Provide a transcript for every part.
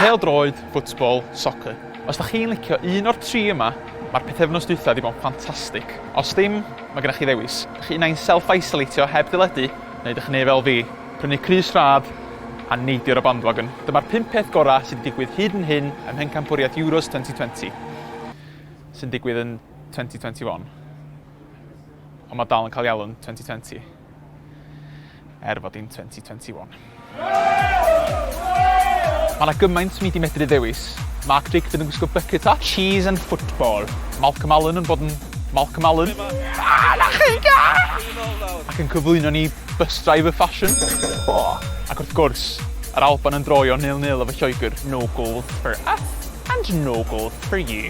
Pêl-droed, ffwtbol, soccer. Os da chi'n licio un o'r tri yma, mae'r pethefnos dwytha wedi bod yn ffantastig. Os dim, mae gennych chi ddewis. Dych chi'n ein self-isolatio heb dyledu, neu dych chi'n ei fel fi, prynu crys rhad a neidio ar y bandwagon. Dyma'r 5 peth gorau sydd wedi digwydd hyd yn hyn ym mhencampwriaeth Euros 2020, sy'n digwydd yn 2021. Ond mae dal yn cael iawn 2020, fod hi'n 2021. Mae yna gymaint mi di medru ddewis. Mark Ddigwydd yn gwisgo bucket hat, cheese and football. Malcolm Allen yn bod yn Malcolm Allen. Ac yn cyflwyno ni bus driver fashion. Ac wrth gwrs, yr Alban yn droio 0-0 efo Lloegr. No goal for us and no goal for you.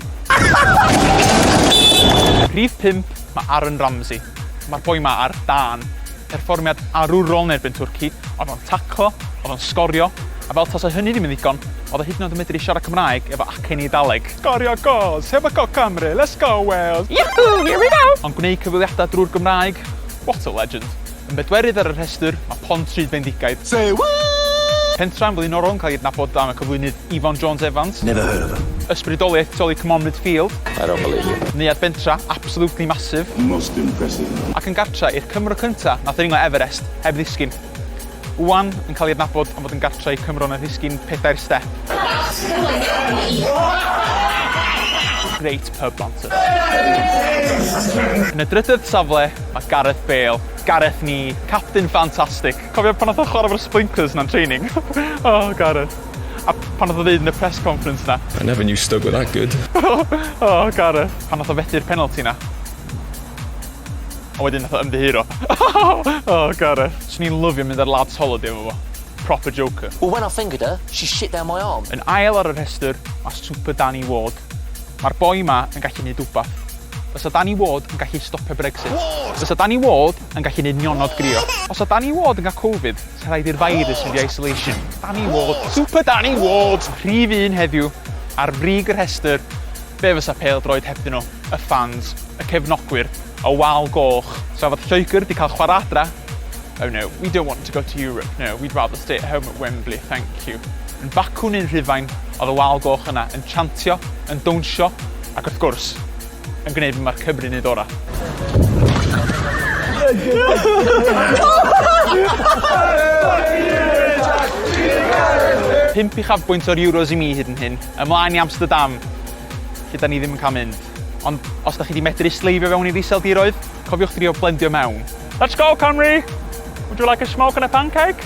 Rhif 5, mae Aaron Ramsey. Mae'r boi ma ar dan. Perfformiad arwrol nerbyn Twrci. Oedd o'n taclo, oedd o'n sgorio. A fel tas o hynny ddim yn ddigon, oedd o hyd yn oed yn medru siarad Cymraeg efo acen i daleg. Sgorio gos, hefo go Cymru, let's go Wales! Yahoo, here we go! Ond gwneud cyfweliadau drwy'r Gymraeg, what a legend. Yn bedwerydd ar y rhestr, mae Pontryd Bendigaid. Say what? Pentra'n flaenorol yn cael ei adnabod am y cyflwynydd Ifan Jones-Evans. Never heard of him. Ysbrydoliaeth tu ôl i Cymru Field. I don't believe you. Neuad bentra, absolutely massive. Most impressive. Ac yn gartra i'r Cymro cynta nath ddringo Everest heb ddisgyn. Wan yn cael ei adnabod am fod yn gartra i Cymro na ddisgyn 4 step. Great pub banter. Yn y drydydd safle, mae Gareth Bale. Gareth ni, captain fantastic. Cofio pan oedd o chwarae fo'r sprinklers na'n training? Oh, Gareth. A pan oedd o ddeud yn y press conference na. I never knew Stoke were that good. Oh, Gareth. Pan oedd o fethu'r penalty na. A wedyn nath o ymddiheuro. Oh, Gareth. Swn i'n lyfio mynd ar lads holiday efo fo. Proper joker. Well, when I fingered her, she shit down my arm. Yn ail ar y rhestr, mae Super Danny Ward. Mae'r boi ma yn gallu neud wbath. Fysa Danny Ward yn gallu stopio Brexit. Fysa Danny Ward yn gallu neud nionod grio. Os o Danny Ward yn cael Covid, sy'n rhaid i'r virus yn di isolation. Danny Ward. Super Danny Ward. Rhif 1 heddiw. Ar frig y rhestr, be fysa pêl-droed hebdyn nhw? Y fans, y cefnogwyr, y wal goch. So fod Lloegr di cael chwarae adra. Oh no, we don't want to go to Europe. No, we'd rather stay at home at Wembley, thank you. Yn Bacw neu'n Rhufain, oedd y wal goch yna yn chantio, yn dawnsio, ac wrth gwrs, yn gwneud be mae'r Cymru'n neud ora. 5 uchafbwynt o'r Euros I mi hyd yn hyn, ymlaen I Amsterdam, lle da ni ddim yn cael mynd. Ond os da chi wedi medru sleifio fewn i'r iseldiroedd, cofiwch drio blendio mewn. Let's go, Cymru! Would you like a smoke and a pancake?